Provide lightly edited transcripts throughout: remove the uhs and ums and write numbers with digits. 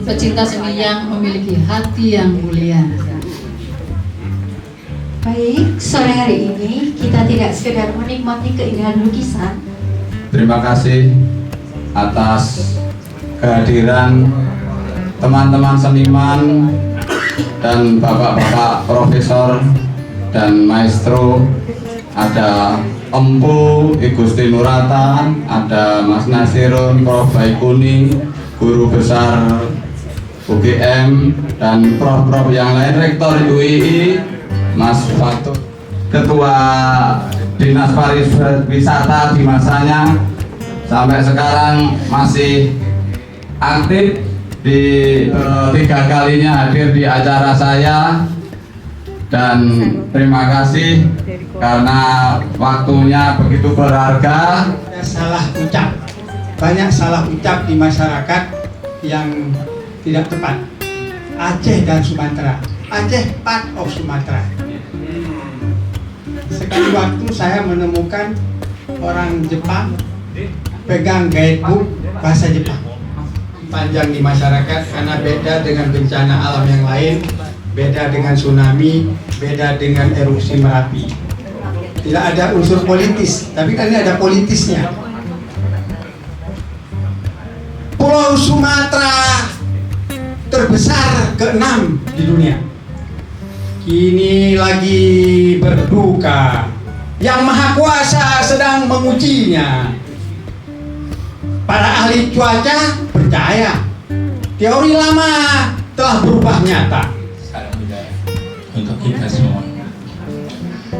pecinta seni yang memiliki hati yang mulia. Baik, sore hari ini kita tidak sekedar menikmati keindahan lukisan. Terima kasih atas kehadiran teman-teman seniman dan bapak-bapak profesor dan maestro. Ada Empu, I Gusti Nurata, ada Mas Nasirun, Prof. Baikuni, guru besar UGM, dan prof-prof yang lain, Rektor UII, Mas Fatul, Ketua Dinas Pariwisata di masanya, sampai sekarang masih aktif di ketiga kalinya hadir di acara saya. Dan terima kasih karena waktunya begitu berharga. Salah ucap, banyak salah ucap di masyarakat yang tidak tepat. Aceh dan Sumatera, Aceh part of Sumatera. Sekali waktu saya menemukan orang Jepang pegang guidebook bahasa Jepang panjang di masyarakat karena beda dengan bencana alam yang lain, beda dengan tsunami, beda dengan erupsi Merapi. Tidak ada unsur politis, tapi kan ini ada politisnya. Pulau Sumatera terbesar ke-6 di dunia, kini lagi berduka. Yang Maha Kuasa sedang mengujinya. Para ahli cuaca percaya teori lama telah berubah nyata. Salam budaya untuk kita semua.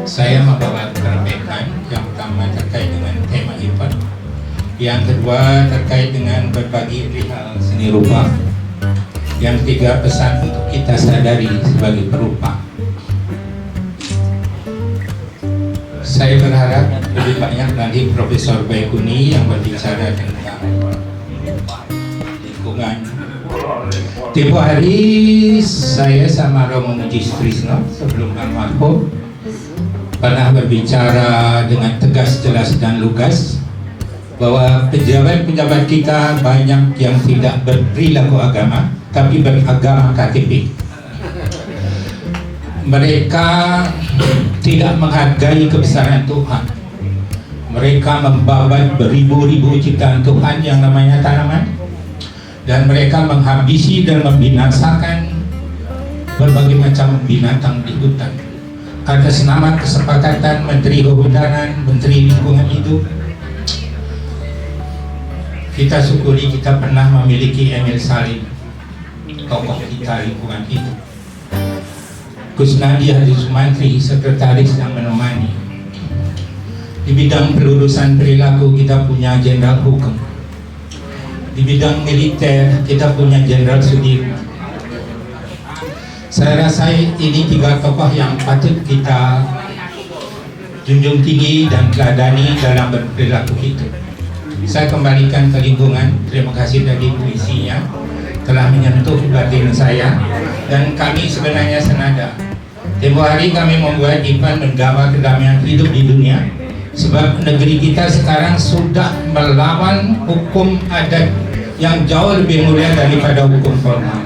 Saya membawa kerebekan yang pertama terkait dengan tema event, yang kedua terkait dengan berbagi perihal seni rupa, yang ketiga pesan untuk kita sadari sebagai perupa. Saya berharap lebih banyak nanti Profesor Baikuni yang berbicara tentang lingkungan. Tempoh hari saya sama Romo Mujistrisno sebelum almarhum pernah berbicara dengan tegas, jelas dan lugas bahwa pejabat-pejabat kita banyak yang tidak berperilaku agama tapi beragama KTP. Mereka tidak menghargai kebesaran Tuhan. Mereka membabat beribu-ribu ciptaan Tuhan yang namanya tanaman, dan mereka menghabisi dan membinasakan berbagai macam binatang di hutan. Atas nama kesepakatan Menteri Kehutanan, Menteri Lingkungan Hidup, kita syukuri kita pernah memiliki Emil Salim, tokoh kita lingkungan hidup. Kusnadi Haji Sumantri, sekretaris yang menemani. Di bidang pelurusan perilaku kita punya Jenderal Hukum. Di bidang militer kita punya Jenderal Sudirman. Saya rasa ini tiga tokoh yang patut kita junjung tinggi dan teladani dalam berperilaku kita. Saya kembalikan ke lingkungan. Terima kasih dari puisinya telah menyentuh batin saya, dan kami sebenarnya senada. Tempoh hari kami membuat event menggawa kedamaian hidup di dunia, sebab negeri kita sekarang sudah melawan hukum adat yang jauh lebih mulia daripada hukum formal.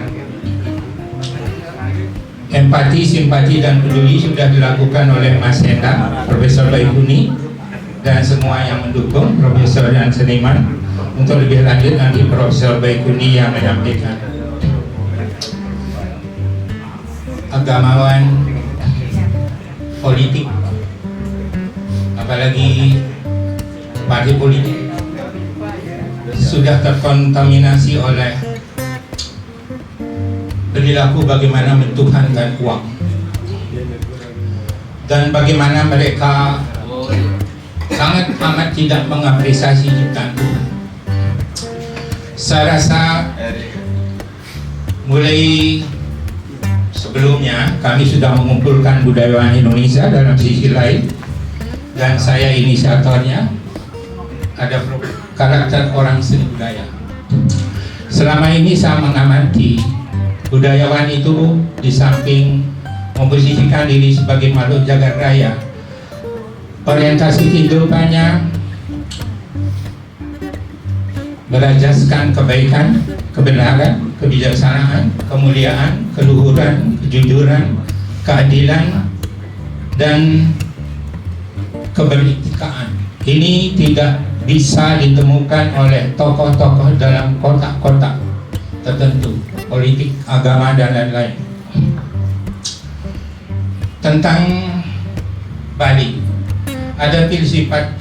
Empati, simpati dan peduli sudah dilakukan oleh Mas Enda, Profesor Baikuni, dan semua yang mendukung, profesor dan seniman. Untuk lebih lanjut nanti Profesor Baikuni yang menyampaikan. Agamawan, politik, apalagi partai politik, sudah terkontaminasi oleh perilaku bagaimana mentuhankan uang dan bagaimana mereka sangat amat tidak mengapresiasi ciptaan Tuhan. Saya rasa mulai sebelumnya kami sudah mengumpulkan budayawan Indonesia dalam sisi lain, dan saya inisiatornya. Ada karakter orang seni budaya. Selama ini saya mengamati budayawan itu di samping memposisikan diri sebagai makhluk jagat raya, orientasi kehidupannya merajaskan kebaikan, kebenaran, kebijaksanaan, kemuliaan, keluhuran, kejujuran, keadilan, dan keberetikaan. Ini tidak bisa ditemukan oleh tokoh-tokoh dalam kotak-kotak tertentu, politik, agama, dan lain-lain. Tentang Bali, ada filsafat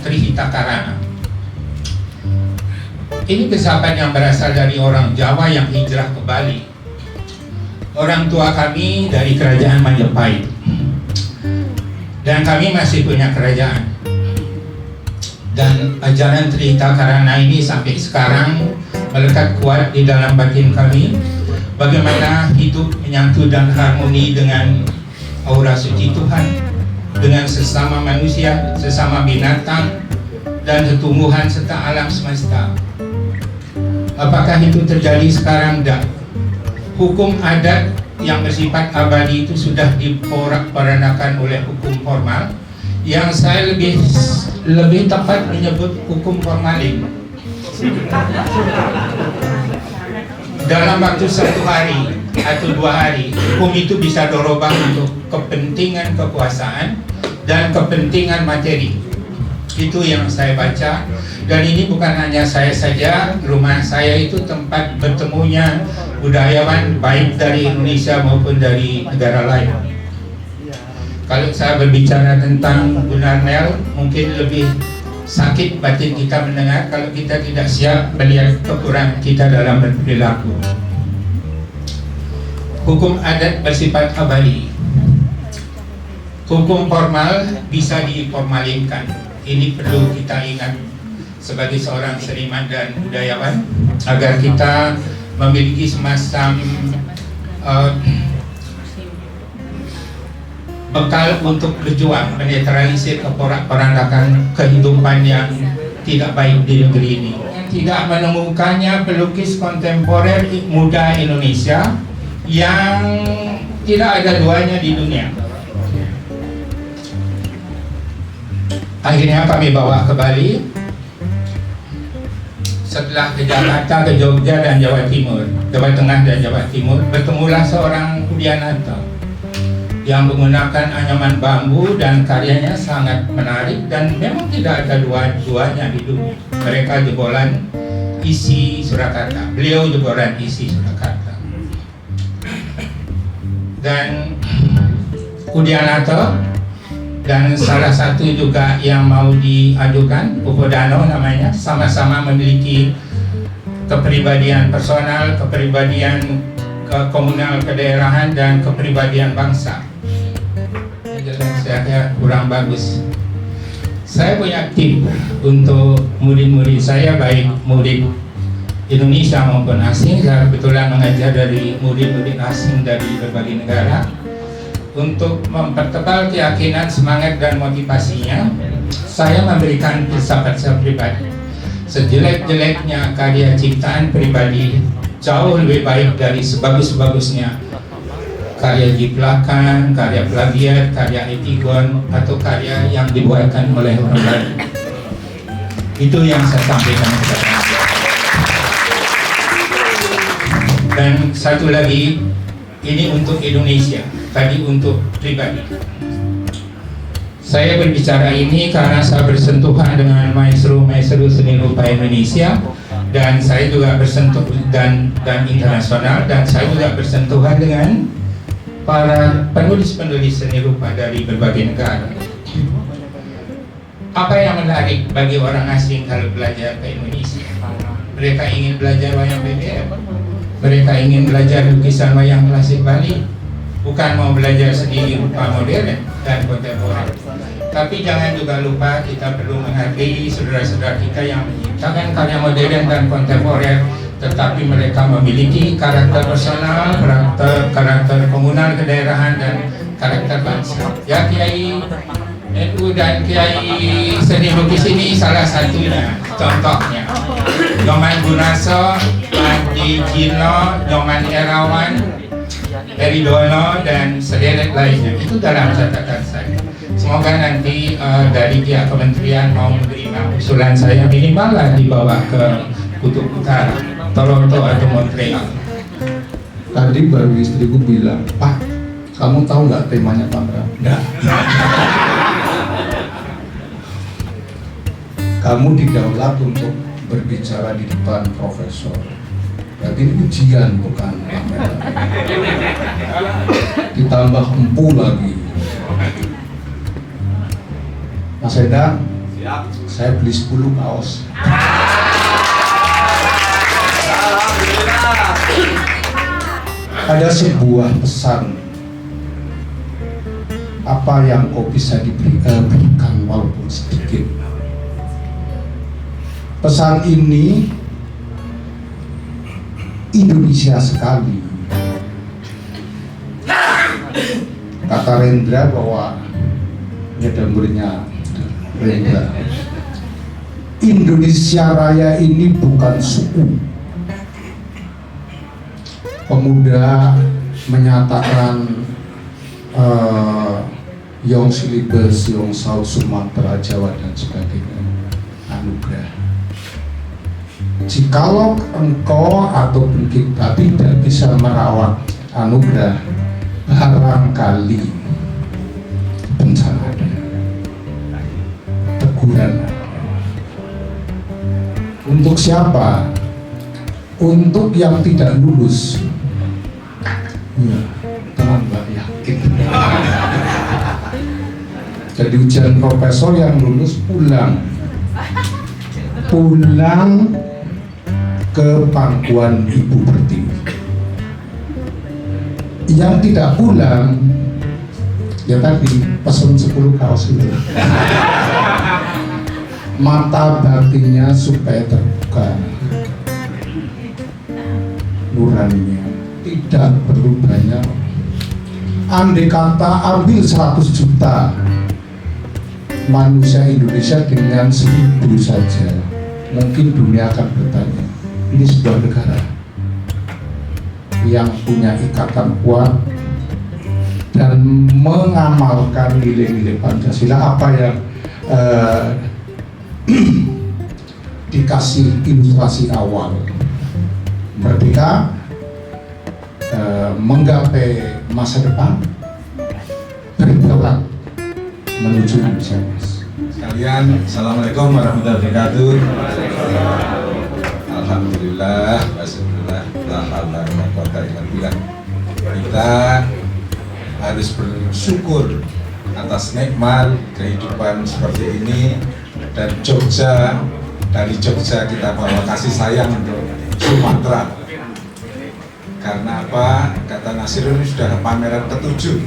Trihita Karana. Ini filsafat yang berasal dari orang Jawa yang hijrah ke Bali. Orang tua kami dari kerajaan Majapahit, dan kami masih punya kerajaan. Dan ajaran Trihita Karana ini sampai sekarang melekat kuat di dalam batin kami. Bagaimana hidup menyatu dan harmoni dengan aura suci Tuhan, dengan sesama manusia, sesama binatang, dan tumbuhan serta alam semesta. Apakah itu terjadi sekarang? Tidak. Hukum adat yang bersifat abadi itu sudah diporak-porandakan oleh hukum formal, yang saya lebih tepat menyebut hukum formalin. Dalam waktu 1 hari atau 2 hari, hukum itu bisa dirubah untuk kepentingan kekuasaan dan kepentingan materi. Itu yang saya baca, dan ini bukan hanya saya saja. Rumah saya itu tempat bertemunya budayawan baik dari Indonesia maupun dari negara lain. Kalau saya berbicara tentang Gunarnel, mungkin lebih sakit batin kita mendengar kalau kita tidak siap melihat kekurangan kita dalam berperilaku. Hukum adat bersifat abadi. Hukum formal bisa diformalinkan. Ini perlu kita ingat sebagai seorang seniman dan budayawan, agar kita memiliki semacam bekal untuk berjuang menetralisir keporak-porandakan kehidupan yang tidak baik di negeri ini. Tidak menemukannya pelukis kontemporer muda Indonesia yang tidak ada duanya di dunia. Akhirnya kami bawa ke Bali. Setelah ke Jakarta, ke Jogja dan Jawa Timur, Jawa Tengah dan Jawa Timur, bertemulah seorang Hudianata yang menggunakan anyaman bambu, dan karyanya sangat menarik dan memang tidak ada duanya di dunia. Mereka jebolan isi Surakarta, beliau jebolan isi Surakarta. Dan Hudianata dan salah satu juga yang mau diajukan, Upodano namanya, sama-sama memiliki kepribadian personal, kepribadian komunal kedaerahan, dan kepribadian bangsa. Saya kurang bagus. Saya punya tip untuk murid-murid saya, baik murid Indonesia maupun asing. Saya kebetulan mengajar dari murid-murid asing dari berbagai negara. Untuk mempertebal keyakinan, semangat, dan motivasinya, saya memberikan filsafat saya pribadi. Sejelek-jeleknya karya ciptaan pribadi jauh lebih baik dari sebagus-bagusnya karya jiplakan, karya plagiat, karya epigon, atau karya yang dibuatkan oleh orang lain. Itu yang saya sampaikan kepada Anda. Dan satu lagi, ini untuk Indonesia, tadi untuk pribadi. Saya berbicara ini karena saya bersentuhan dengan maestro seni rupa Indonesia, dan saya juga bersentuh dan internasional, dan saya juga bersentuhan dengan para penulis-penulis seni rupa dari berbagai negara. Apa yang menarik bagi orang asing kalau belajar ke Indonesia? Mereka ingin belajar wayang beber, mereka ingin belajar lukisan wayang klasik Bali, bukan mau belajar seni rupa modern dan kontemporer. Tapi jangan juga lupa kita perlu menghargai saudara-saudara kita yang menciptakan karya modern dan kontemporer, tetapi mereka memiliki karakter personal, karakter komunal kedaerahan, dan karakter bangsa. Ya, Kiai NU dan Kiai seni lukis ini salah satunya, contohnya. Nyoman Gunarso, Andi Jino, Nyoman Erawan, Heri Dono, dan sederet lainnya. Itu dalam catatan saya. Semoga nanti dari pihak kementerian mau menerima usulan saya, minimal lah dibawa ke Kutub Utara, Toronto atau Montreal. Tadi baru istriku bilang, Pak, kamu tahu nggak temanya pameran? Nggak. Kamu didaulat untuk berbicara di depan profesor. Berarti ini ujian bukan pameran. Ditambah empu lagi. Mas Endang, saya beli 10 kaos. Ada sebuah pesan, apa yang kau bisa berikan walaupun sedikit. Pesan ini Indonesia sekali. Kata Rendra bahwa ini ada muridnya Rendra, Indonesia Raya ini bukan suku. Pemuda menyatakan Yong Silibes, Yong South Sumatera, Jawa dan sebagainya anugerah. Jikalau engkau ataupun kita tidak bisa merawat anugerah, barangkali bencana ada, teguran. Untuk siapa? Untuk yang tidak lulus. Ya, teman Mbak yakin. Jadi ujian profesor yang lulus pulang ke pangkuan Ibu Pertiwi. Yang tidak pulang, ya tadi pesan 10 kaos itu. Mata batinnya supaya terbuka, nuraninya. Tidak perlu banyak. Andai kata ambil 100 juta manusia Indonesia dengan 1000 saja, mungkin dunia akan bertanya, ini sebuah negara yang punya ikatan kuat dan mengamalkan nilai-nilai Pancasila. Apa yang dikasih ilustrasi awal, merdeka, menggapai masa depan, bergerak menuju Indonesia Emas. Sekalian, Assalamualaikum warahmatullahi wabarakatuh. Alhamdulillah, Alhamdulillah, kita harus bersyukur atas nikmat kehidupan seperti ini, dan Jogja, dari Jogja kita bawa kasih sayang untuk Sumatera. Karena apa? Kata Nasirun, ini sudah pameran ke-7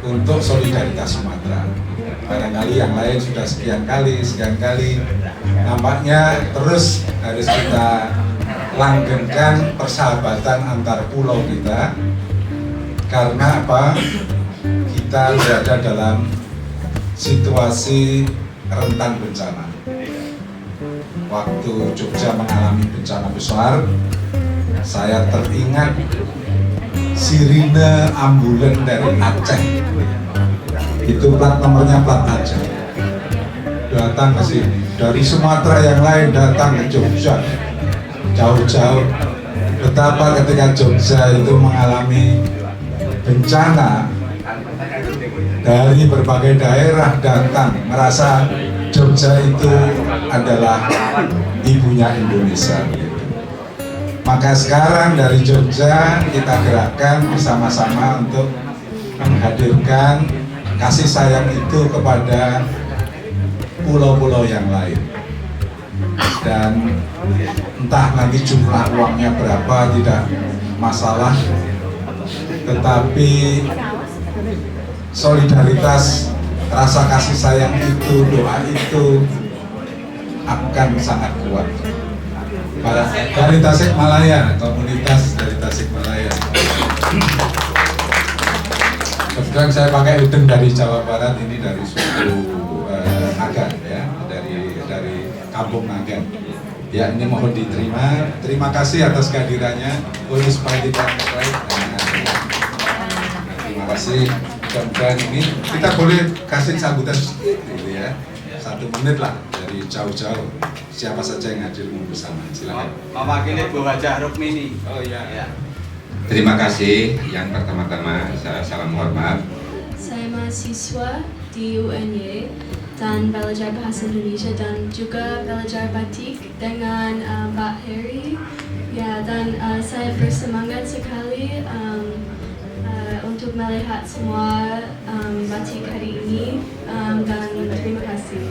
untuk solidaritas Sumatera. Barangkali yang lain sudah sekian kali. Nampaknya terus harus kita langgengkan persahabatan antar pulau kita. Karena apa? Kita berada dalam situasi rentan bencana. Waktu Jogja mengalami bencana besar, saya teringat sirine ambulan dari Aceh. Itu plat nomornya plat Aceh. Datang ke sini. Dari Sumatera yang lain datang ke Jogja. Jauh-jauh. Betapa ketika Jogja itu mengalami bencana, dari berbagai daerah datang merasa Jogja itu adalah ibunya Indonesia. Maka sekarang dari Jogja kita gerakkan bersama-sama untuk menghadirkan kasih sayang itu kepada pulau-pulau yang lain. Dan entah nanti jumlah uangnya berapa tidak masalah, tetapi solidaritas, rasa kasih sayang itu, doa itu akan sangat kuat. Dari Tasikmalaya, komunitas dari Tasikmalaya. Kebetulan saya pakai udeng dari Jawa Barat, ini dari suku Nagan ya, dari kampung Nagan. Ya, ini mohon diterima. Terima kasih atas kehadirannya. Supaya tidak baik. Terima kasih. mudah-mudahan ini kita boleh kasih sambutan sedikit gitu ya, 1 menit lah dari jauh-jauh. Siapa saja yang hadir bersama, silakan. Mewakili Bu Hajah Rukmini. Oh iya. Terima kasih. Yang pertama-tama saya salam hormat. Saya mahasiswa di UNY dan belajar bahasa Indonesia dan juga belajar batik dengan Pak Heri. Ya, dan saya bersemangat sekali untuk melihat semua batik hari ini dan terima kasih.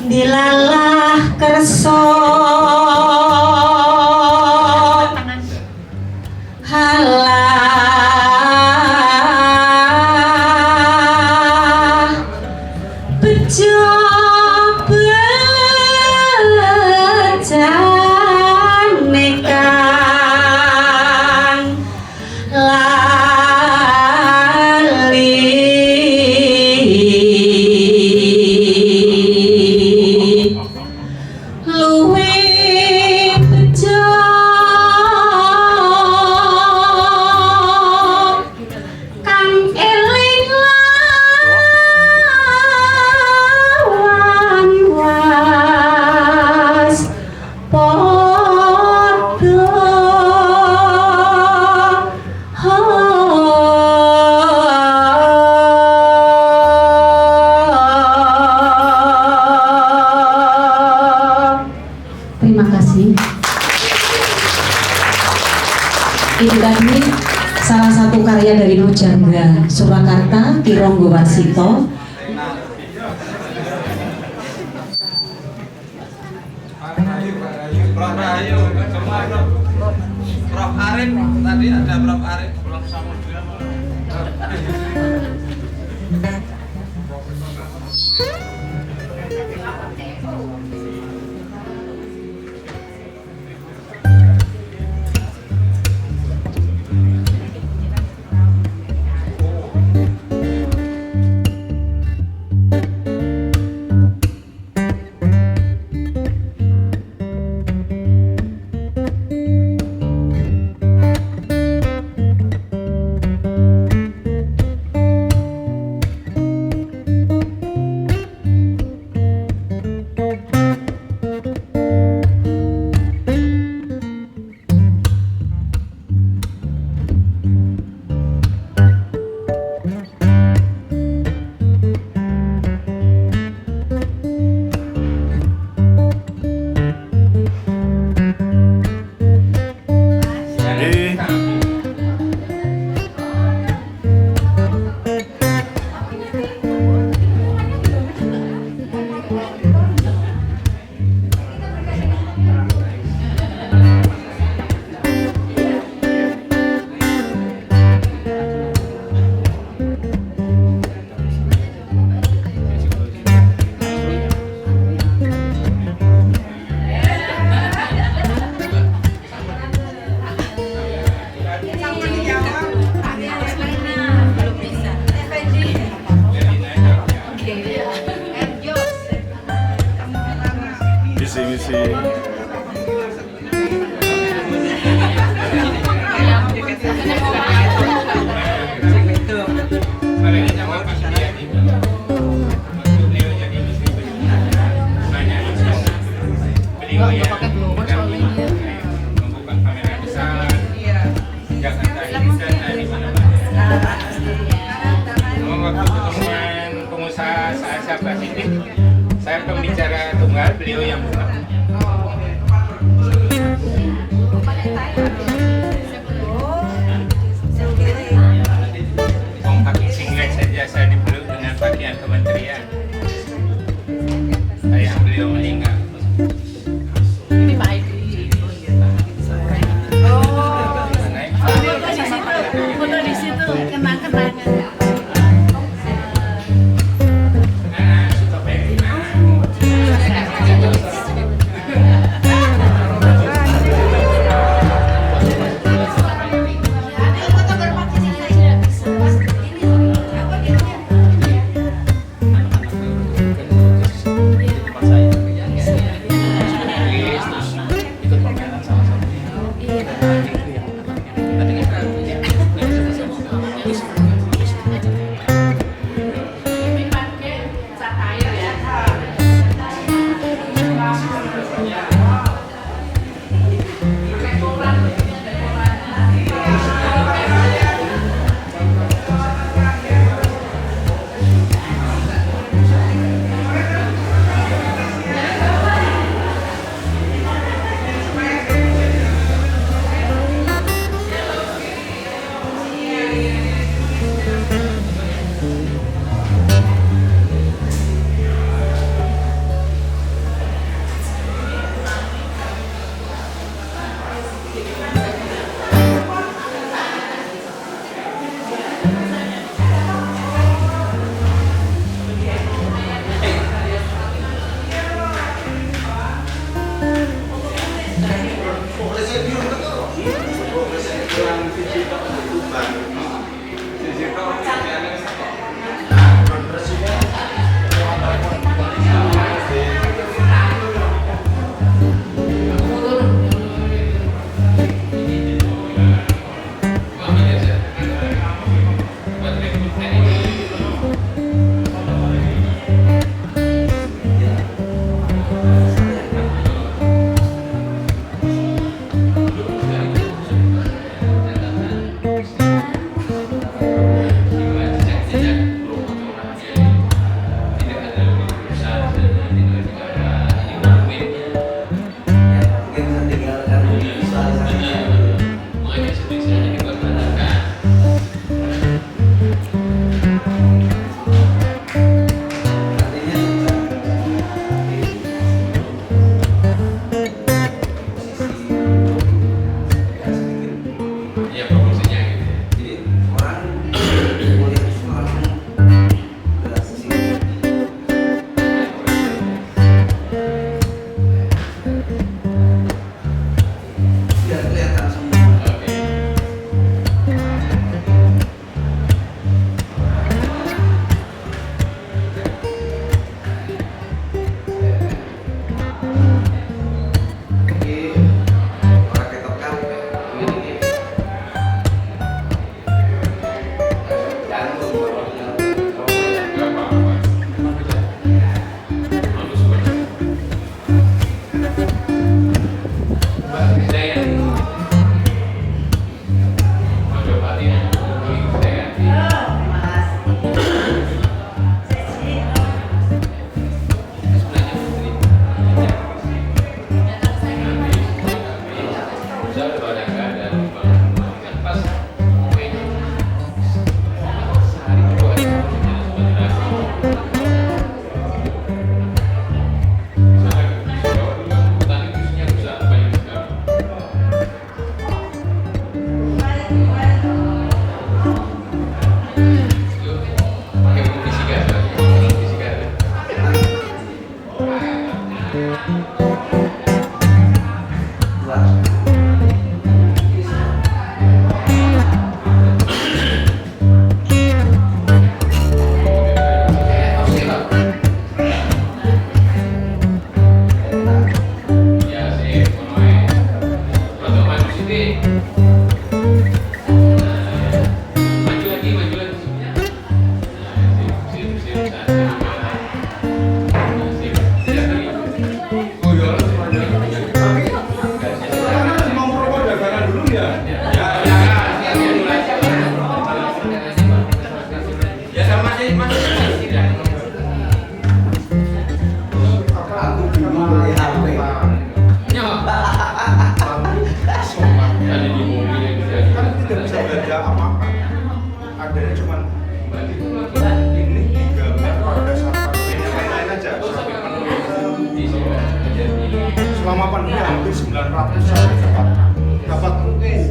Dilalah kerso halah bejo bejane kang Terima kasih. Itu tadi salah satu karya dari Nojangga Surakarta, Ki Ronggo Warsito. Prof Rahayu, semua Prof Arif, tadi ada Prof Arif, Prof Samudra. Permisi. Beliau ya membuka kamera besar, Jakarta Instan di mana-mana. Waktu pertemuan pengusaha Asia Pasifik, saya pembicara tunggal, beliau yang buka. Pakai singlet saja saya dipeluk dengan pakaian kementerian. Ayah beliau meninggal. Ini Pak Edi. Oh, foto di situ, kenang-kenangan. selama pandemi hampir 900 dapat buku.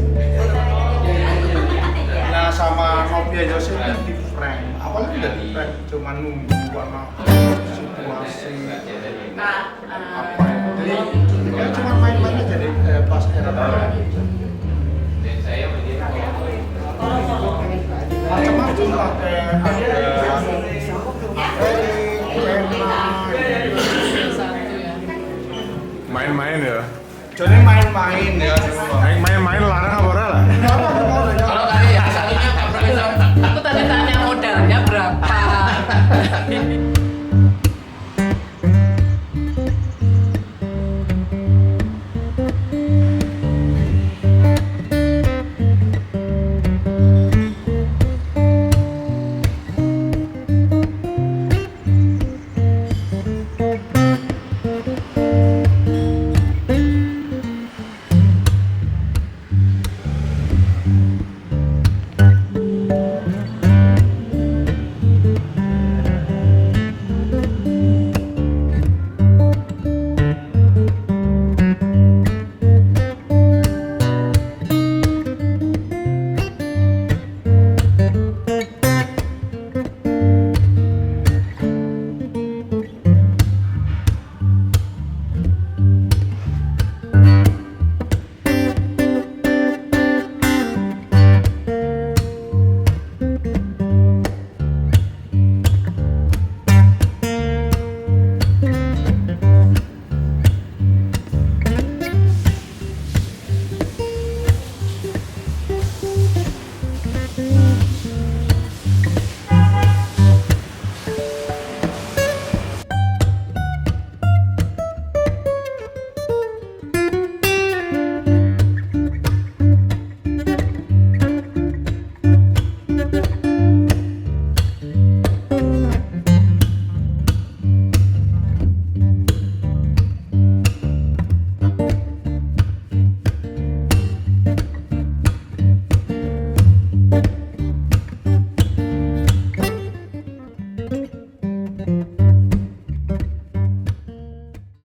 Nah sama kopi aja sih di prank, apalagi udah di prank, cuman nunggu karena situasi apa ya. Jadi ya cuma main-main aja deh pas era macam-macam lah kayak Main-main ya. jadi main-main ya. Main-main larang apa ora lah? Kalau tadi yang satunya Pak Profesor, Aku tadi tanya modalnya berapa.